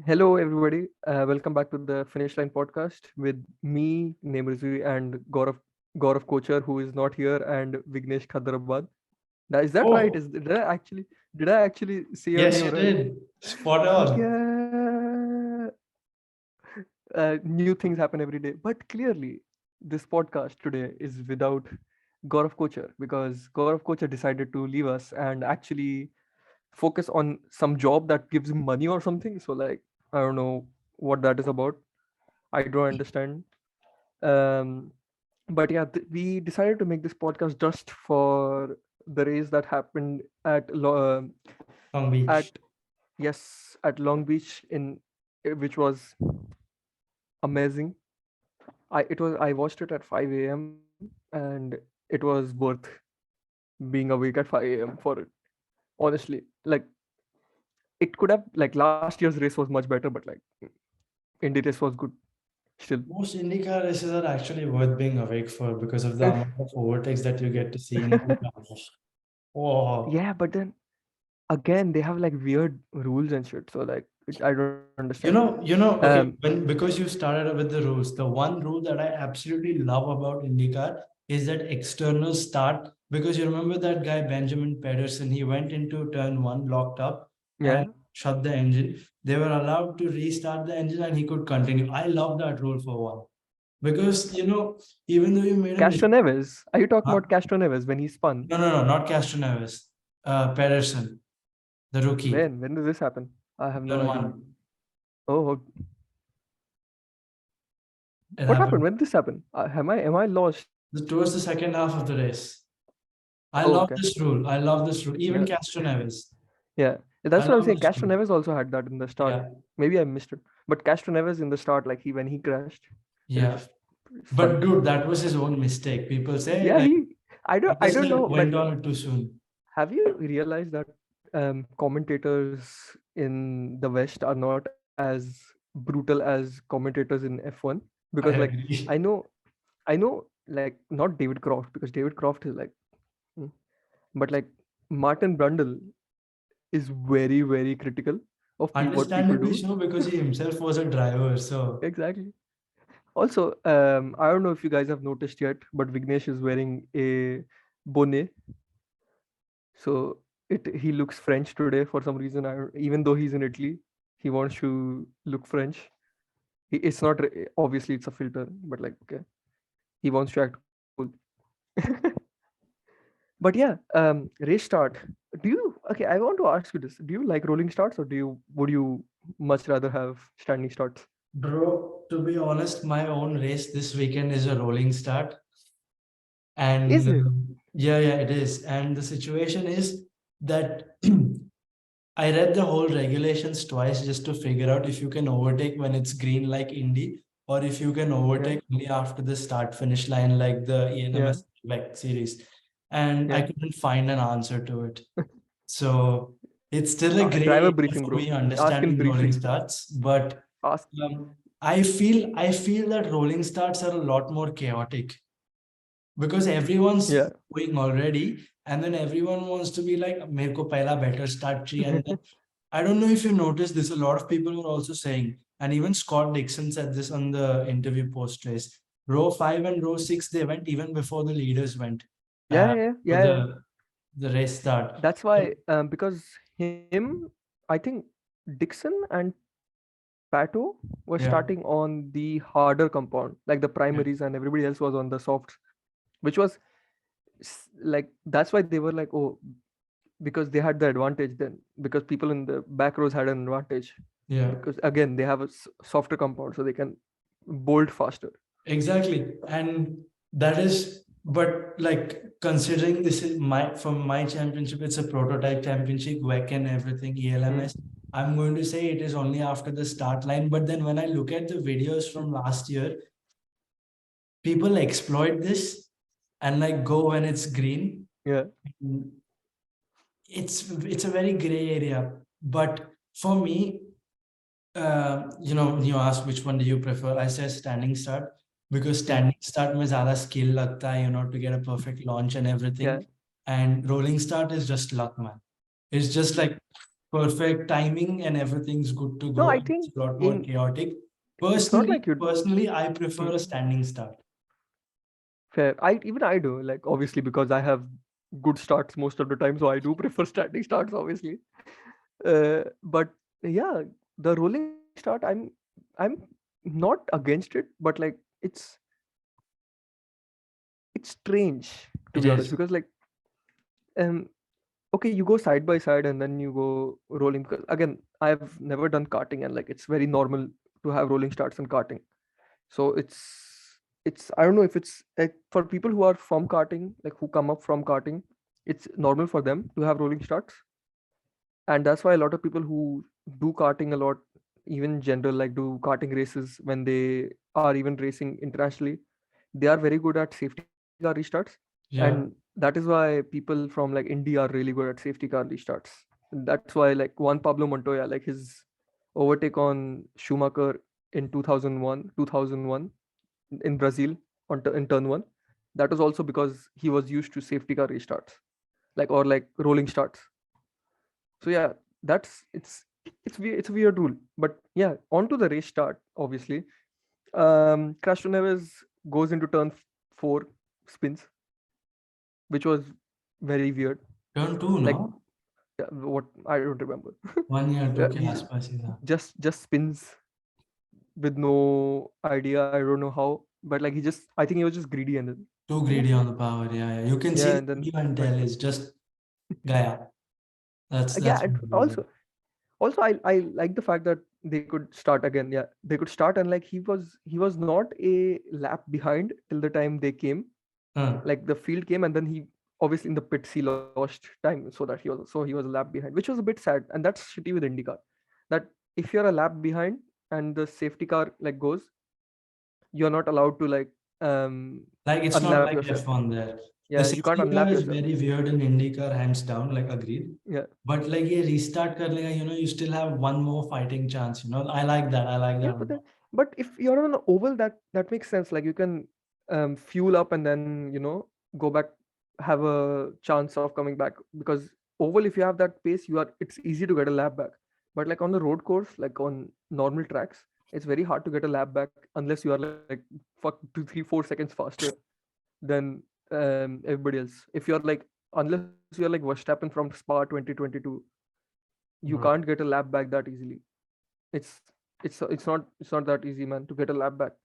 Hello, everybody. Welcome back to the Finish Line podcast with me, Nemrizi, and Gaurav Kochar, who is not here, and Vignesh Khadrabad. Is that right? Oh, Did I actually say your yes, name you right? did. Spot on. Yeah. New things happen every day, but clearly, this podcast today is without Gaurav Kochar because Gaurav Kochar decided to leave us and actually focus on some job that gives him money or something. So, like, I don't know what that is about. I don't understand. Um, but yeah, we decided to make this podcast just for the race that happened Long at Beach. yes, at Long Beach which was amazing. I watched it at 5 a.m. and it was worth being awake at 5 a.m. for it. Honestly, like it could have like last year's race was much better, but like Indy race was good still. Most IndyCar races are actually worth being awake for because of the amount of overtakes that you get to see in 2 hours. Oh, Yeah, but then again they have like weird rules and shit. So like I don't understand. okay, because you started with the rules, the one rule that I absolutely love about IndyCar is that external start. Because you remember that guy Benjamin Pedersen, he went into turn one, locked up, and Yeah, shut the engine. They were allowed to restart the engine, and he could continue. I love that rule for one because even though you made a Castro mistake, Neves. Are you talking huh? about Castro Neves when he spun? No, not Castro Neves, Pedersen, the rookie, When did this happen? I have no turn idea. one. Oh, It what happened? happened. When this happened? Am I lost? Towards the second half of the race. I Oh, love okay. this rule. I love this rule. Even Yeah, Castro Neves. yeah. I That's what I'm love saying. this Castro rule. Neves also had that in the start. Yeah, Maybe I missed it. But Castro Neves in the start, like he when he crashed, it was yeah. just But fun. dude, that was his own mistake. People say Yeah, he. I don't Pedersen know, but went on it too soon. have you realized that commentators in the West are not as brutal as commentators in F1? Because I like I agree. know, I know, like not David Croft because David Croft is like, hmm, but like Martin Brundle is very very critical of what people Understandably do. so, because he himself was a driver. So Exactly. Also, I don't know if you guys have noticed yet, but Vignesh is wearing a bonnet, so he looks French today for some reason. Even though he's in Italy, he wants to look French. It's not obviously it's a filter, but like okay, he wants to act cool. But yeah, race start. Do you okay? I want to ask you this: do you like rolling starts, or would you much rather have standing starts? bro, to be honest, my own race this weekend is a rolling start. And Is it? yeah, it is. And the situation is that I read the whole regulations twice just to figure out if you can overtake when it's green like Indy, or if you can Yeah, overtake only after the start finish line like the yeah, ENMS like series. And I yeah. couldn't find an answer to it. So it's still a gray Driver area briefing, for bro. me Ask in understanding rolling briefing. starts. But Ask. I feel that rolling starts are a lot more chaotic because everyone's Yeah, going already, and then everyone wants to be like mere ko pehla better start tree. And then I don't know if you noticed this, a lot of people were also saying, and even Scott Dixon said this on the interview post race, row 5 and row 6 they went even before the leaders went yeah, uh, yeah, for yeah, yeah. the race start. That's So, why because him, I think Dixon and Pato were yeah, starting on the harder compound, like the yeah, primaries, and everybody else was on the softs, which was like that's why they were like, oh, because they had the advantage then, because people in the back rows had an advantage, yeah. because again they have a softer compound, so they can bolt faster. Exactly. And that is, but like considering this is my from my championship, it's a prototype championship, WEC and everything, Hmm. ELMS. I'm going to say it is only after the start line. But then when I look at the videos from last year, people exploit this and like go when it's green. Yeah, It's a very gray area. But for me, you ask which one do you prefer? I say standing start because yeah, standing start में ज़्यादा skill लगता है, to get a perfect launch and everything. yeah. And rolling start is just luck, man. It's just like perfect timing and everything's good to No, go I and it's think a lot more in chaotic. it's not Personally, like you. personally, I prefer a Hmm, standing start. fair. I do, like, obviously, because I have good starts most of the time, so I do prefer standing starts, obviously. But yeah, the rolling start, I'm not against it, but like it's it's strange, to It be honest, is. because like um okay, you go side by side and then you go rolling, because again, I've never done karting, and like it's very normal to have rolling starts and karting. So it's I don't know if it's like for people who are from karting, like who come up from karting, it's normal for them to have rolling starts. And that's why a lot of people who do karting a lot, even in general, like do karting races when they are even racing internationally, they are very good at safety car restarts. And Yeah. that is why people from like India are really good at safety car restarts. And that's why like Juan Pablo Montoya, like his overtake on Schumacher in 2001 in Brazil in turn one, that was also because he was used to safety car restarts, like, or like rolling starts. So yeah, that's it's a weird rule. But yeah, on to the race start, obviously. Crash Neves goes into turn four, spins, which was very weird. Turn two, Like, no? what, I don't remember. 1 year, two Yeah, के he आसपास ही था. just spins with no idea. I don't know how, but like I think he was just greedy, and then Too yeah, greedy on the power. Yeah, yeah. You can see yeah, the and then video and tell went. is just Gaya. Yeah, That's and what it is. also I like the fact that they could start again. Yeah, they could start, and like he was not a lap behind till the time they came. Huh. Like the field came, and then he obviously in the pits he lost time, so that he was a lap behind, which was a bit sad, and that's shitty with IndyCar. That if you're a lap behind and the safety car like goes, you're not allowed to like Like it's not unlap like yourself. F1 there. Yeah, The you can't safety car unlap is yourself. very weird in IndyCar, hands down, like agreed. Yeah. But like ये restart करने का, you still have one more fighting chance. I like that. I like Yeah, that a lot. but if you're on an oval, that makes sense. Like you can fuel up and then go back, have a chance of coming back, because oval, if you have that pace, it's easy to get a lap back. But like on the road course, like on normal tracks, it's very hard to get a lap back unless you are like fuck 2, 3, 4 seconds faster than everybody else. If you're like Unless you're like Verstappen from Spa 2022, you Hmm. can't get a lap back that easily. It's it's not that easy, man, to get a lap back.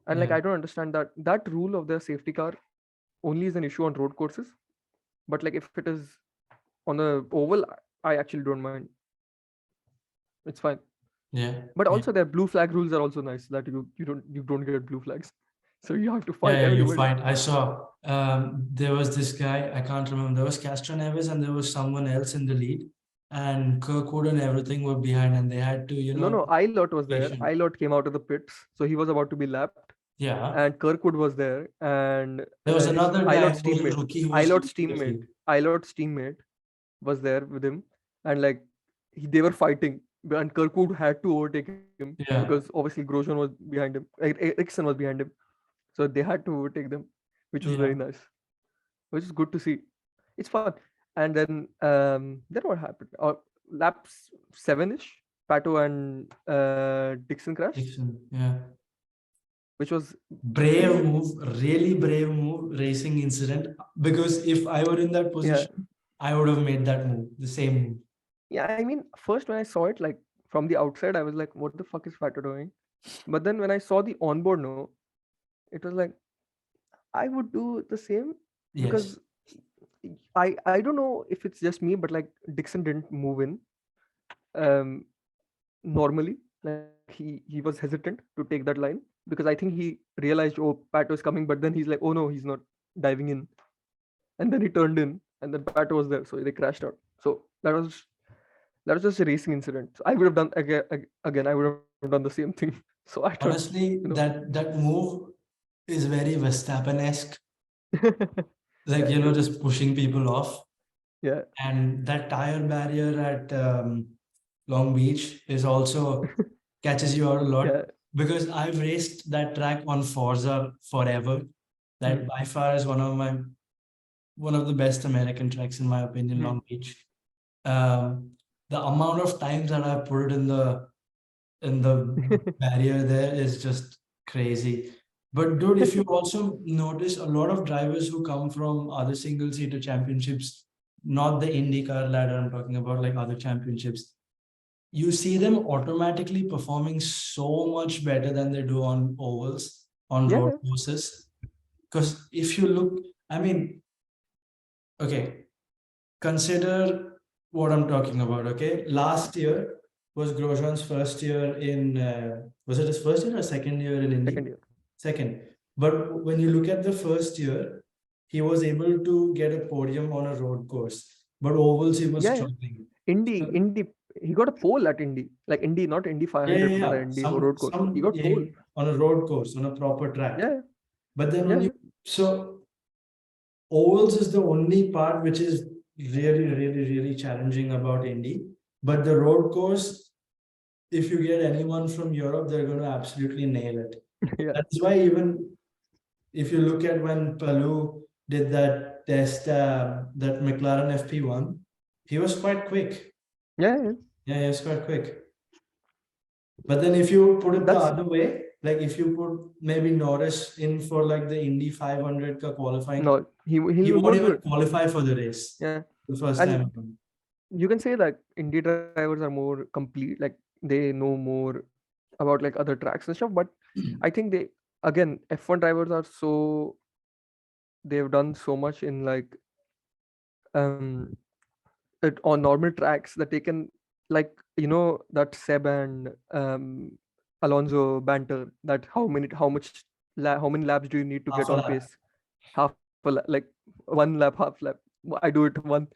And like Yeah. I don't understand that rule of the safety car only is an issue on road courses. But like if it is on the oval, I actually don't mind. It's fine. Yeah. But Yeah. also their blue flag rules are also nice, that you don't get blue flags. So you have to Yeah, fight yeah, you everybody. find. I saw there was this guy, I can't remember. There was Castro Neves and there was someone else in the lead, and Kirkwood and everything were behind, and they had to, No, Ilott was there. patient. Ilott came out of the pits, so he was about to be lapped. Yeah. And Kirkwood was there, and There was his another guy Ilott's who was a teammate, rookie who was Ilott's leading the teammate, field. Ilott's teammate was there with him, and like they were fighting, and Kirkwood had to overtake him because Yeah. obviously Grosjean was behind him, Ericsson was behind him, so they had to overtake them, which was very Yeah. nice, which is good to see. It's fun. And then what happened? Laps seven ish, Pato and Dixon crashed, Dixon. Yeah. which was, I Brave mean, move, really brave move, racing incident. Because if I were in that yeah, position, I would have made that move, the same move. yeah. I mean, first when I saw it, like from the outside, I was like, "What the fuck is Pato doing?" But then when I saw the onboard no, it was like I would do the same, Yes. because I don't know if it's just me, but like Dixon didn't move in um normally. Like he was hesitant to take that line, because I think he realized, oh, Pato is coming, but then he's like, oh no, he's not diving in, and then he turned in, and then Pato was there, so they crashed out. So that was just a racing incident. So I would have done again. I would have done the same thing. So I don't, Honestly, that move is very Verstappen-esque, like yeah, true. just pushing people off. Yeah, And that tire barrier at Long Beach is also catches you out a lot, yeah. because I've raced that track on Forza forever. That Hmm. by far is one of the best American tracks in my opinion, Hmm. Long Beach. Um, the amount of times that I've put it in the barrier there is just crazy. But dude, if you also notice a lot of drivers who come from other single seater championships, not the IndyCar ladder, I'm talking about like other championships, you see them automatically performing so much better than they do on ovals, on road Yeah, courses. Because if you look, I mean, okay, consider what I'm talking about. Okay, last year was Grosjean's first year in. Was it his first year or second year in second Indy? year. Second. But when you look at the first year, he was able to get a podium on a road course, but ovals he was Yeah, yeah. struggling. Indy, So, Indy. He got a pole at Indy, like Indy, not Indy yeah, 500, yeah, but the yeah. Indy road course. He got Yeah, pole. on a road course on a proper track. Yeah, But then when yeah, you so ovals is the only part which is really, really, really challenging about Indy. But the road course, if you get anyone from Europe, they're going to absolutely nail it. yeah, That's why even if you look at when Palou did that test, that McLaren FP1, he was quite quick. yeah, yeah. Yeah, he was quite quick. But then if you put it the That's other way, like if you put maybe Norris in for like the Indy 500 ka qualifying, no. He he won't won't do even it. qualify for the race Yeah, the first and time. you can say that Indy drivers are more complete. Like they know more about like other tracks and stuff. But I think they again F1 drivers are so they've done so much in like um on normal tracks that they can like that Seb and Alonso banter that how much how many laps do you need to Half get a on lap. pace? Half a lap, like 1 lap, half lap. I do it one,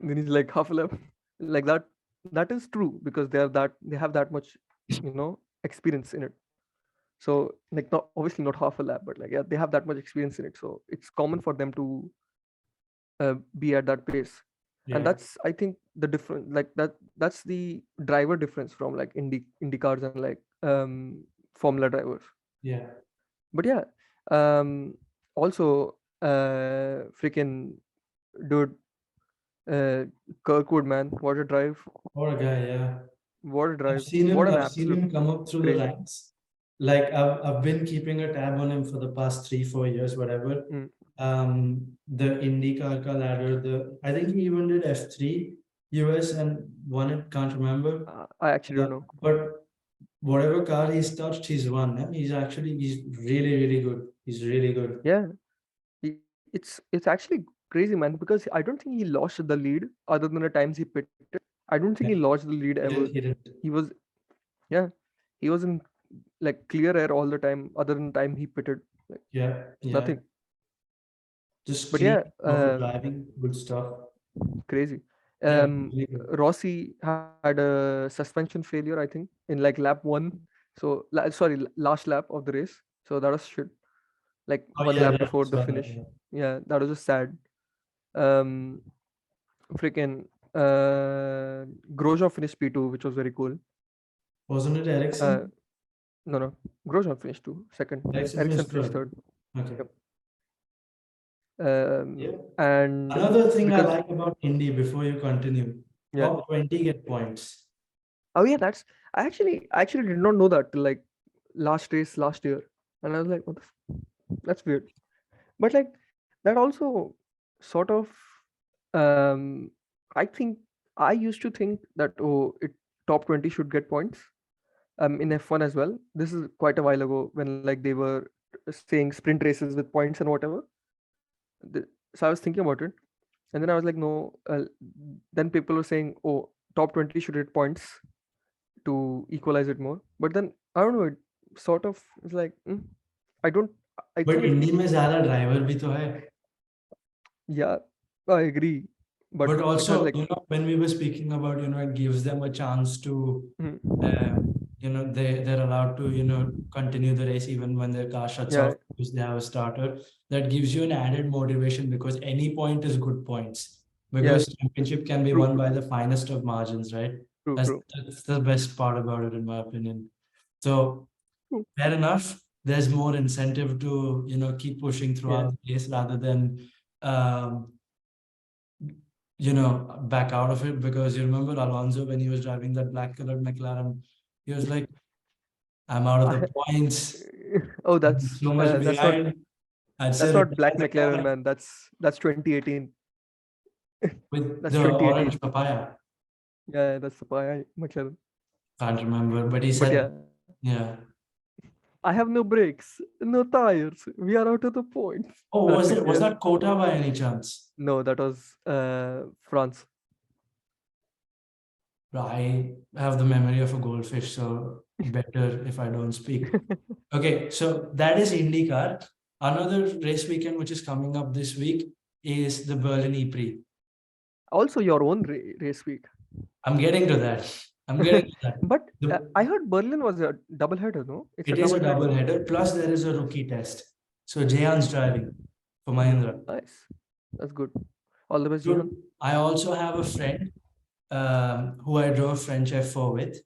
then he's like half a lap, like that. That is true because they have that much experience in it. So like not obviously not half a lap, but like yeah, they have that much experience in it. So it's common for them to be at that pace, and Yeah, that's I think the difference like that's the driver difference from like Indy cars and like formula drivers. yeah. But yeah, also freaking dude, uh Kirkwood, man, what a drive, Poor guy, yeah. what a drive, what an I've seen absolute him come up through the crazy. ranks. Like I've been keeping a tab on him for the past 3, 4 years, whatever. Mm, The IndyCar ka ladder, I think he even did F3 US and won it, can't remember. I actually don't know. But whatever car he's touched, he's won. Eh? He's really, really good. He's really good. Yeah, it's actually crazy, man, because I don't think he lost the lead other than the times he pitted. I don't think he Yeah, lost the lead he ever. didn't, he didn't. He was Yeah, he was in like clear air all the time, other than time he pitted. Like Yeah, yeah. nothing. Just But clean, yeah, proper driving, good stuff. crazy. Yeah, really good. Rossi had a suspension failure, I think, in like lap one. So sorry, last lap of the race. So that was shit. Like Oh one yeah, lap yeah, before the saw that, finish. yeah. Yeah, that was just sad. Um, Freaking Grosjean finished P2, which was very cool. Wasn't it Uh, Ericsson? no, no, Grosjean finished two, second. Ericsson Ericsson finished finished third. third. Okay. Yep. Yeah. And Another thing I because like about Indy before you continue, yeah, top 20 get points. oh yeah, that's I actually did not know that till like last race last year, and I was like, that's weird. But like that also sort of um, I think I used to think that top 20 should get points in F1 as well. This is quite a while ago when like they were saying sprint races with points and whatever. So I was thinking about it, and then I was like, no. Then people were saying, oh, top 20 should get points to equalize it more. But then I don't know. It sort of is like I don't. I But think इंडी में ज्यादा driver भी तो है. yeah, I agree. But But it has also, like when we were speaking about, it gives them a chance to, mm, um, they're allowed to, continue the race even when their car shuts yeah, off because they have a starter. That gives you an added motivation because any point is good points. yeah, Because championship can be true, won true, by the finest of margins, right? true, That's true, that's the best part about it, in my opinion. So true. fair enough. There's more incentive to, keep pushing Yeah, throughout the race rather than um, back out of it, because you remember Alonso when he was driving that black colored McLaren, he was like, I'm out of the I, points, oh, I'm so much behind. I'd say that's not retire black the McLaren, car man. That's 2018. with That's the orange 2018. papaya. Yeah, that's the McLaren. Can't remember, but he But said, yeah, yeah. I have no brakes, no tires. We are out of the points. Oh, That's it. was Yeah. that Kota by any chance? No, that was France. I have the memory of a goldfish, so better if I don't speak. Okay, so that is IndyCar. Another race weekend which is coming up this week is the Berlin Prix. Also, your own race week. I'm getting to that. I'm getting to that. But The, I heard Berlin was a double header. No, it's a it is a double header. double header, plus there is a rookie test. So Jehan's driving for Mahindra. Nice. That's good. All the best, So Jehan. I also have a friend who I drove French F4 with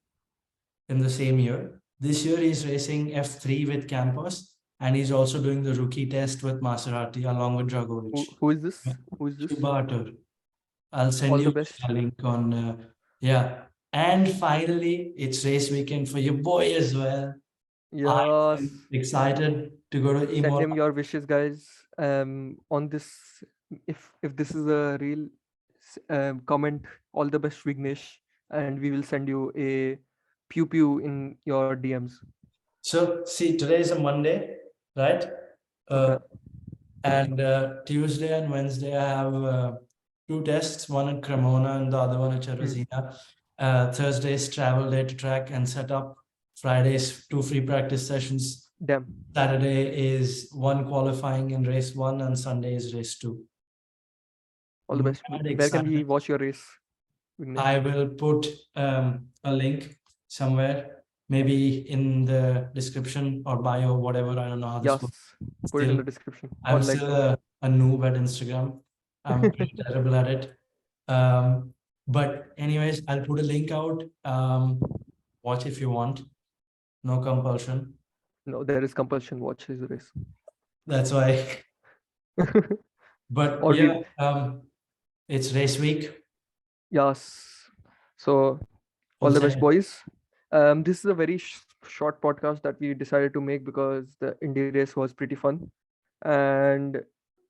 in the same year. This year he's racing F3 with Campos, and he's also doing the rookie test with Maserati along with Dragovic. Who is this? Who is this? Chubater. I'll send All the you best. a link on. Yeah. And finally, it's race weekend for your boy as well. I Yes. am excited to go to Send Imola. him your wishes, guys. On this, if this is a real comment, all the best, Vignesh, and we will send you a pew pew in your DMs. So, see, today is a Monday, right? Okay. Uh, and Tuesday and Wednesday, I have two tests, one at Cremona and the other one at Hmm. Cherasina. Thursday is travel day to track and set up. Fridays, two free practice sessions. Damn. Saturday is one qualifying in race one, and Sunday is race two. All the best. Mad Where can we excited. watch your race, Vignesh? I will put a link somewhere, maybe in the description or bio, whatever. I don't know how this Yes. works. Put it in Still, the description or I'm like still a noob at Instagram. I'm pretty terrible at it. But anyways, I'll put a link out. Watch if you want. No compulsion. no, there is compulsion. Watch his race. That's why. But Or yeah, we it's race week. yes. So all Full the best, send. boys. This is a very short podcast that we decided to make because the indie race was pretty fun. And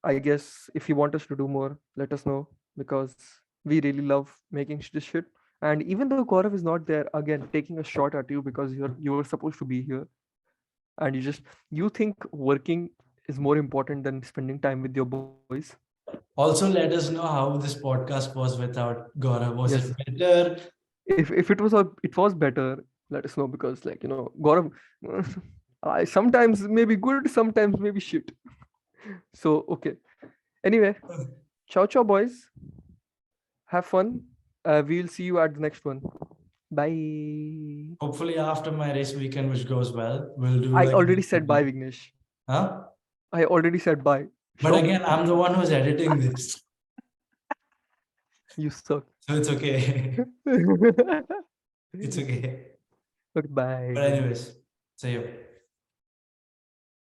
I guess if you want us to do more, let us know because we really love making this shit. And even though Gaurav is not there, again, taking a shot at you because you were supposed to be here, and you think working is more important than spending time with your boys. Also, let us know how this podcast was without Gaurav. Was Yes, it better? if it was better, let us know because Gaurav, I sometimes maybe good, sometimes maybe shit. So okay. Anyway, ciao ciao boys. Have fun. We'll see you at the next one. Bye. Hopefully, after my race weekend, which goes well, we'll do I like, already said bye, Vignesh. huh? I already said bye. But Show me. again, I'm the one who's editing this, You suck. so it's okay. Okay, It's okay. But bye. anyways, see you.